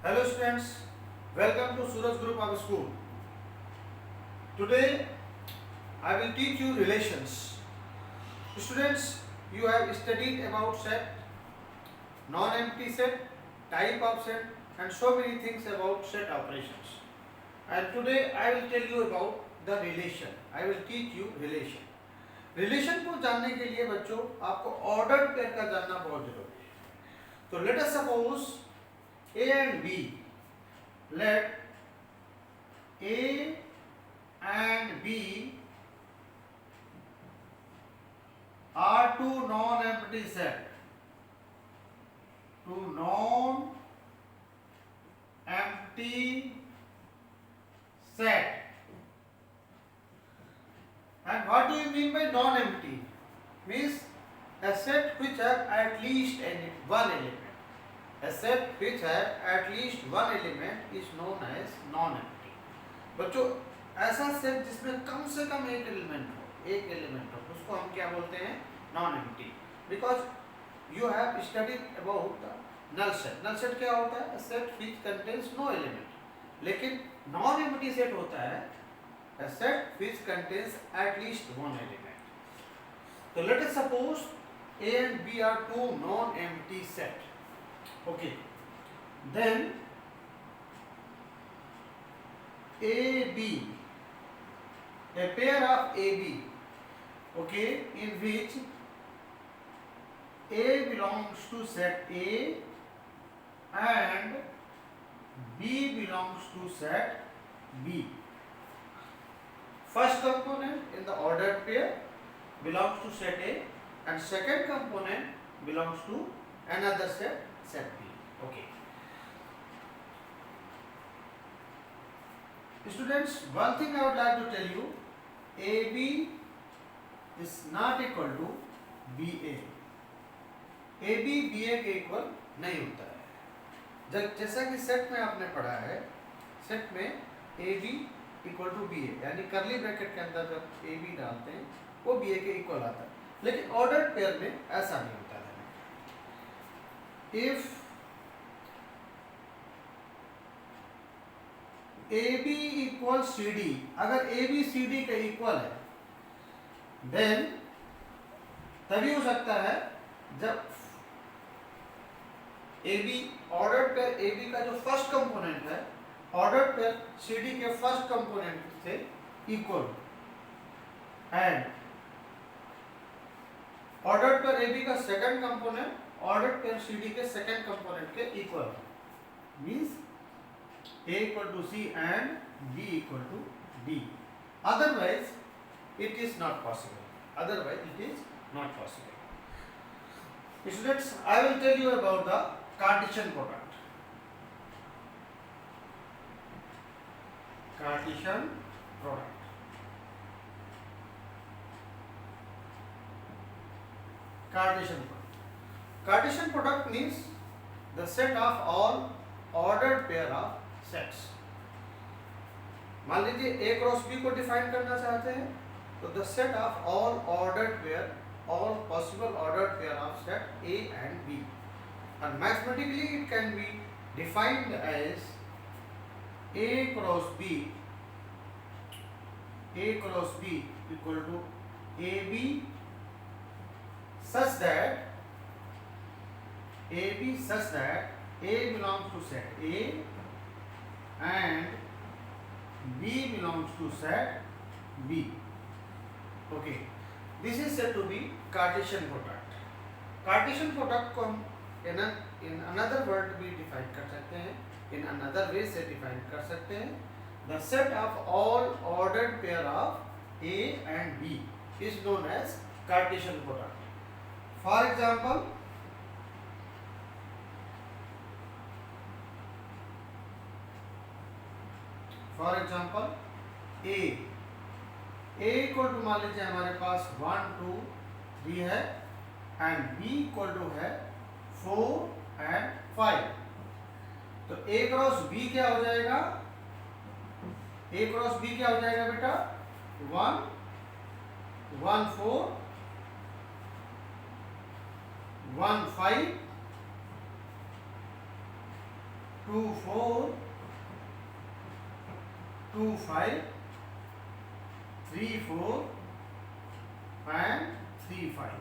Hello students, welcome to Suraj Group of School. Today I will teach you relations. Students, you have studied about set, non-empty set, type of set and so many things about set operations. And today I will tell you about the relation. I will teach you relation. Relation को जानने के लिए बच्चों आपको ordered pair का जानना बहुत जरूरी है. तो let us suppose A and B. Let A and B are two non-empty set. Two non-empty set. And what do you mean by non-empty? Means a set which have at least one element. A set which have at least one element is known as non-empty. बच्चों ऐसा set जिसमें कम से कम एक element हो उसको हम क्या बोलते हैं? non-empty. Because you have studied about the null set. Null set क्या होता है? A set which contains no element. लेकिन non-empty set होता है a set which contains at least one element. So let us suppose A and B are two non-empty set. Okay, then AB, a pair of AB, okay, in which A belongs to set A and B belongs to set B. First component in the ordered pair belongs to set A and second component belongs to another set B. Okay. Students, one thing I would like to tell you, AB is not equal to BA. AB BA के equal नहीं होता है. जब जैसा कि set में आपने पढ़ा है, सेट में AB इक्वल टू BA यानी करली ब्रैकेट के अंदर जब AB डालते हैं वो BA के इक्वल आता है. लेकिन ऑर्डर्ड पेयर में ऐसा नहीं होता है. If AB equals CD, अगर AB CD के इक्वल है, then तभी हो सकता है जब AB ऑर्डर्ड पेयर AB का जो फर्स्ट कंपोनेंट है ऑर्डर्ड पेयर CD के फर्स्ट कंपोनेंट से equal and ordered pair AB का second component ordered pair CD के सेकंड कंपोनेंट के equal means A equal to C and B equal to D. Otherwise, it is not possible. Students, I will tell you about the Cartesian product. Cartesian product. Cartesian product means the set of all ordered pair of sets. मान लीजिए A cross B को define करना चाहते हैं तो the set of all ordered pair, all possible ordered pair of set A and B, and mathematically it can be defined as A cross B equal to AB such that A belongs to set A and B belongs to set B. Okay, this is said to be Cartesian product. Cartesian product को हम in another word भी define कर सकते हैं, in another way से define कर सकते हैं. The set of all ordered pair of A and B is known as Cartesian product. For example, A equal to मान लीजिए हमारे पास 1 2 3 है एंड B इक्वल टू है 4 एंड 5. तो A क्रॉस B क्या हो जाएगा? A क्रॉस B क्या हो जाएगा बेटा? 1 1 4 1 5 2 4 2 5 3 4 and 3 5.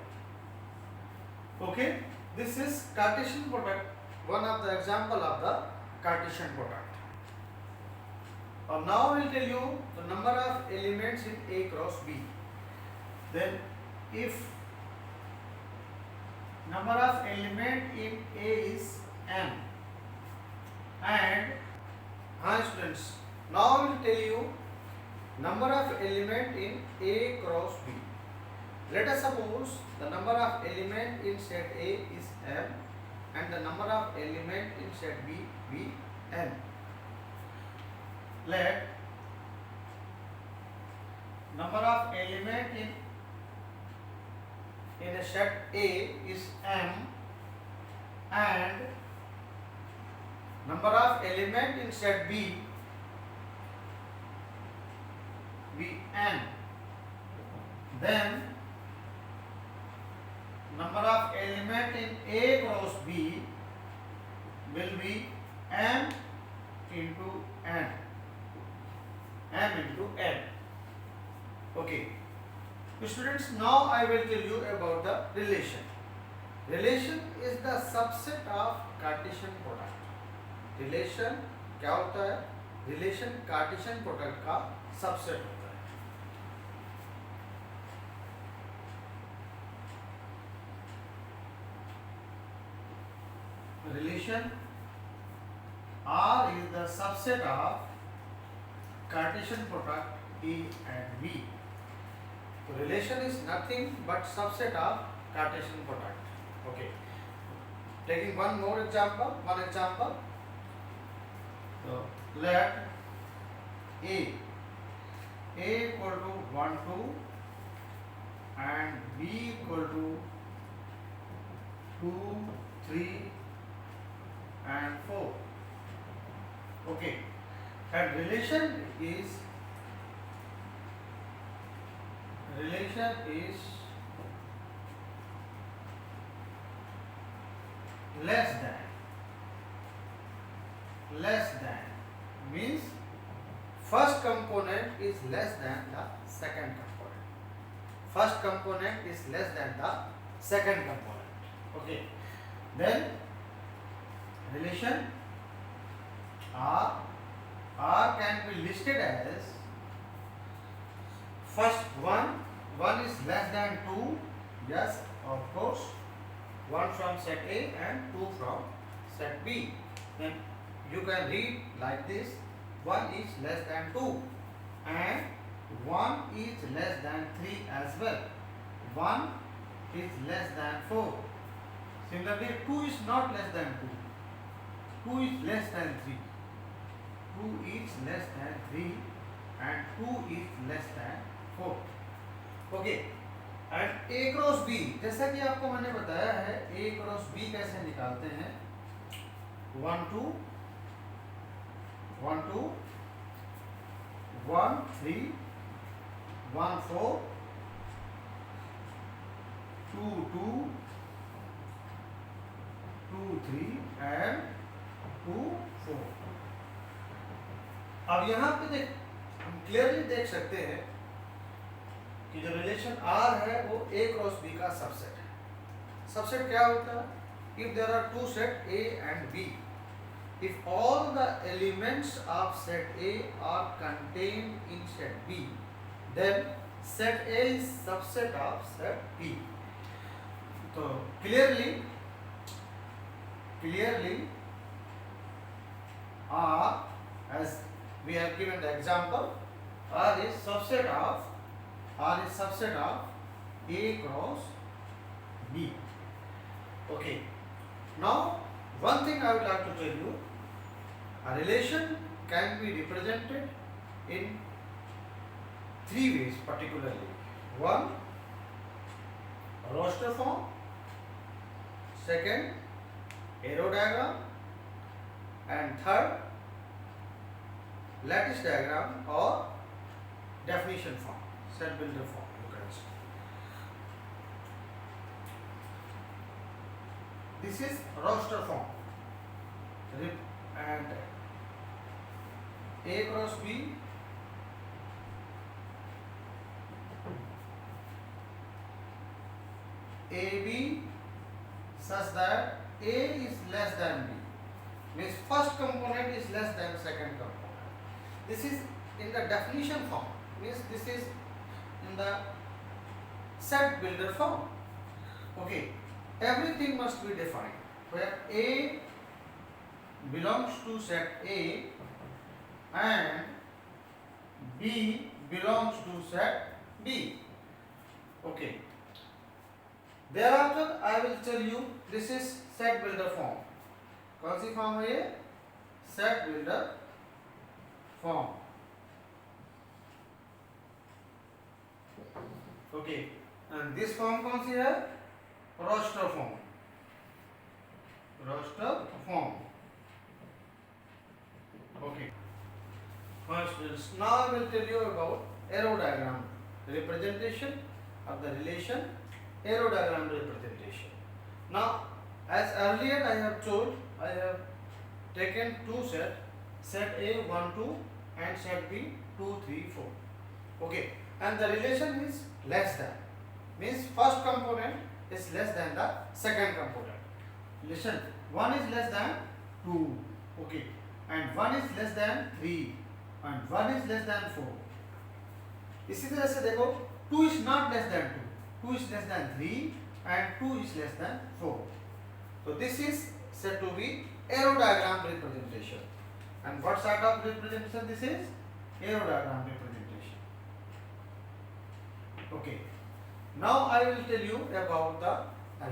Okay, this is Cartesian product, one of the example of the Cartesian product. Now I will tell you the number of elements in A cross B. Then if number of element in A is m, and students, now I will tell you number of element in A cross B. Let us suppose the number of element in set A is m and the number of element in set B be n. Let number of element in a set A is m and number of element in set B be n. Then number of element in A cross B will be m into n. M into n. Okay. Students, now I will tell you about the relation. Relation is the subset of Cartesian product. Relation क्या होता है? Relation Cartesian product का subset होता है. Relation R is the subset of Cartesian product A and B. So relation is nothing but subset of Cartesian product. Okay. Taking one example. So let A equal to 1 2 and B equal to 2 3 and 4. Okay, and relation is less than means first component is less than the second component. First component is less than the second component. Okay, then relation R can be listed as first one is less than 2, yes, of course, 1 from set A and 2 from set B. Then you can read like this: 1 is less than 2 and 1 is less than 3 as well. 1 is less than 4. Similarly, 2 is not less than 2. 2 is less than 3. 2 is less than 3 and 2 is less than 4. Okay. And A cross B, जैसा कि आपको मैंने बताया है A cross B कैसे निकालते हैं. 1 2 1 2 1 3 1 4 2 2 2 3 and 2 4. अब यहाँ पे हम क्लियरली देख सकते हैं कि जो रिलेशन R है वो A क्रॉस B का सबसेट है. सबसेट क्या होता है? If there are two set A and B, if all the elements of set A are contained in set B, then set A is subset of set B. So clearly R, as we have given the example, R is subset of A cross B. Okay. Now, one thing I would like to tell you: a relation can be represented in three ways, particularly. One, roster form. Second, arrow diagram. And third, lattice diagram or definition form, set builder form, you can say. This is roster form, and A cross B AB such that A is less than B, means first component is less than second component. This is in the definition form, means this is in the set builder form. Okay, everything must be defined where A belongs to set A and B belongs to set B. Okay. Thereafter I will tell you this is set builder form. कौन सी form है ये? Set builder form. Okay, and this form कौन सी है? Roster form. Roster form. Okay, first now I will tell you about arrow diagram representation of the relation arrow diagram representation. Now, as earlier I have told, I have taken two sets, set A 1 2 and set B 2 3 4. Okay, and the relation is less than, means first component is less than the second component. Relation 1 is less than 2. Okay, and 1 is less than 3 and 1 is less than 4. इसी तरह से देखो 2 is not less than 2, 2 is less than 3 and 2 is less than 4. So this is said to be arrow diagram representation. And what sort of representation this is? Arrow diagram representation. Okay. Now I will tell you about the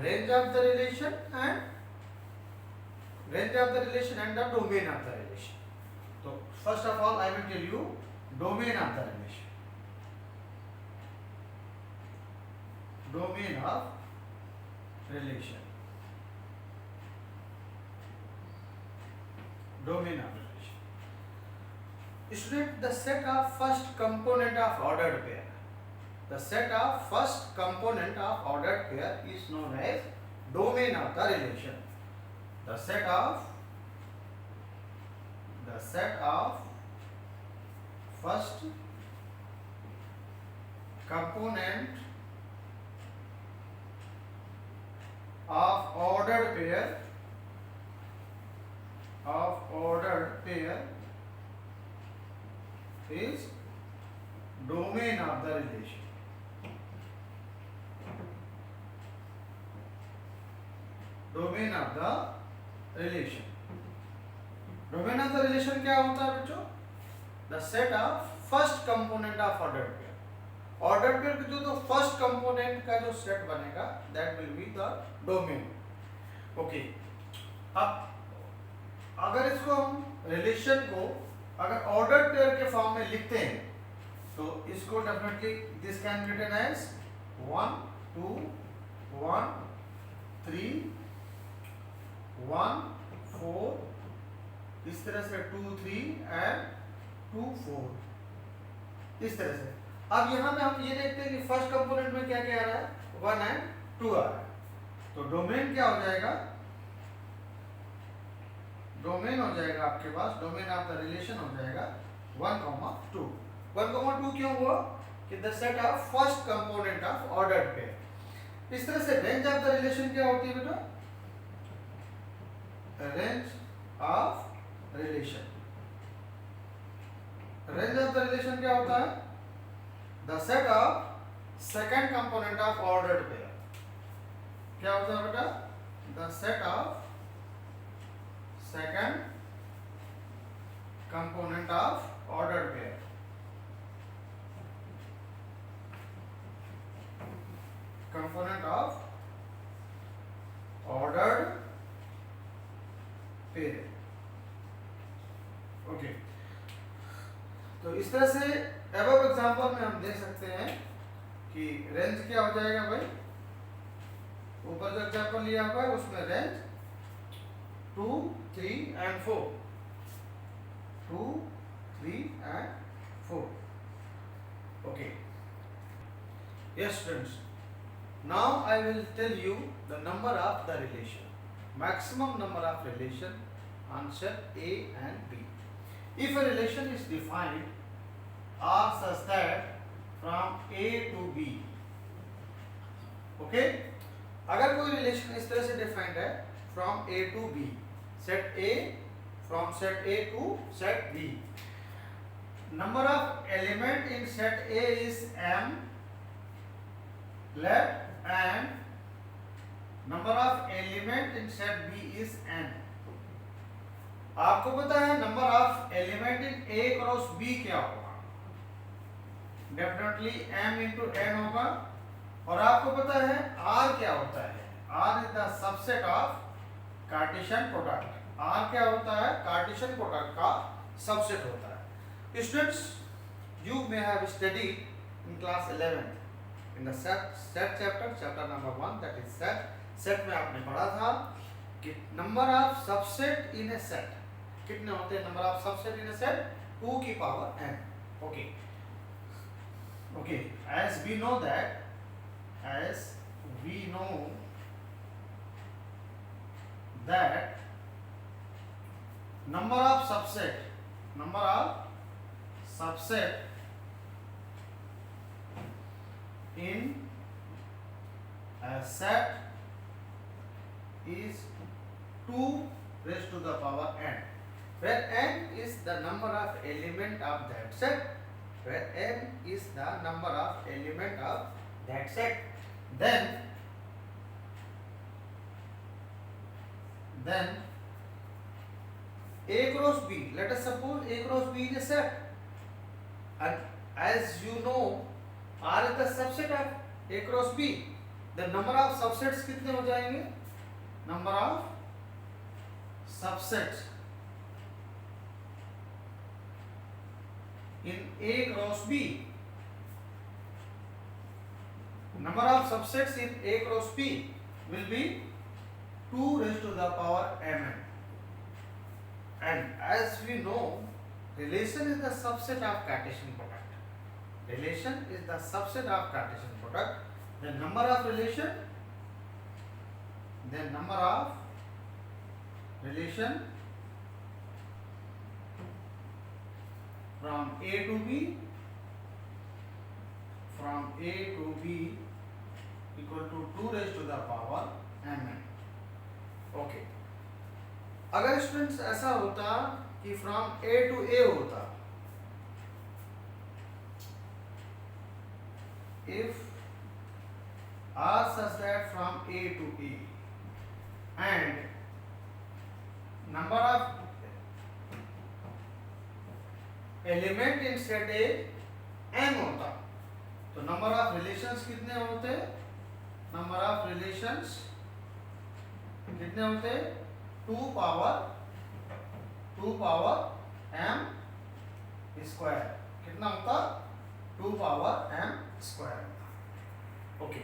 range of the relation and the domain of the relation. So first of all I will tell you domain of the relation. Domain of relation. Domain of relation. Student, the set of first component of ordered pair. The set of first component of ordered pair is known as domain of the relation. The set of first component of ordered pair is domain of the relation. Domain of the relation. Domain of the relation क्या होता है बच्चों? The set of first component of ordered pair. Ordered pair का जो first component का जो set बनेगा, that will be the domain. Okay. अब अगर इसको हम रिलेशन को अगर ऑर्डर पेयर के फॉर्म में लिखते हैं तो इसको definitely this can be written as 1 2 1 3 1 4, इस तरह से 2 3 एंड 2 4, इस तरह से. अब यहाँ में हम ये देखते हैं कि फर्स्ट कंपोनेंट में क्या क्या आ रहा है? 1 एंड 2 आ रहा है. तो डोमेन क्या हो जाएगा? डोमेन हो जाएगा आपके पास, डोमेन ऑफ द रिलेशन हो जाएगा 1 2. 1 2 क्यों हुआ? कि the set of first component of ordered pair. इस तरह से रेंज ऑफ द रिलेशन क्या होती है बेटा? Range of relation. Range of the relation क्या होता है? The set of second component of ordered pair. क्या होता है बेटा? The set of second component of ordered pair. Component of ordered pair. Okay. तो इस तरह से above example में हम देख सकते हैं कि रेंज क्या हो जाएगा भाई? ऊपर जो एग्जाम्पल लिया हुआ है उसमें range 2 3 and 4. 2 3 and 4. Okay. Yes students, now I will tell you the number of the relation, maximum number of relation on set A and B. If a relation is defined R such that from A to B, okay, अगर कोई relation इस तरह से defined है from A to B, set A from set A to set B, number of element in set A is m, let and number of element in set B is n. आपको पता है number of element in A cross B क्या होगा? Definitely m into n होगा। और आपको पता है R क्या होता है? R is the subset of Cartesian product. R क्या होता है? कार्टेशियन प्रोडक्ट का सबसेट होता है। Students, you may have studied in class 11 in the set chapter number 1, that is set में आपने पढ़ा था कि number of subset in A set कितने होते हैं? Number of subset in A set 2 की power n। Okay okay, as we know that number of subset in a set is 2 raised to the power n, where n is the number of element of that set, then A cross B, let us suppose A cross B is a set, and as you know R is the subset of A cross B, the number of subsets कितने हो जाएंगे? Number of subsets in A cross B, number of subsets in A cross B will be 2 raised to the power mn. And as we know, relation is the subset of Cartesian product. The number of relation from A to B equal to 2 raised to the power mn. Okay, अगर students ऐसा होता कि from A to A होता, if R such that from A to A and number of element in set A n होता, तो number of relations कितने होते? Number of relations कितने होते? 2 पावर m स्क्वायर। कितना होता? 2 पावर m स्क्वायर। ओके,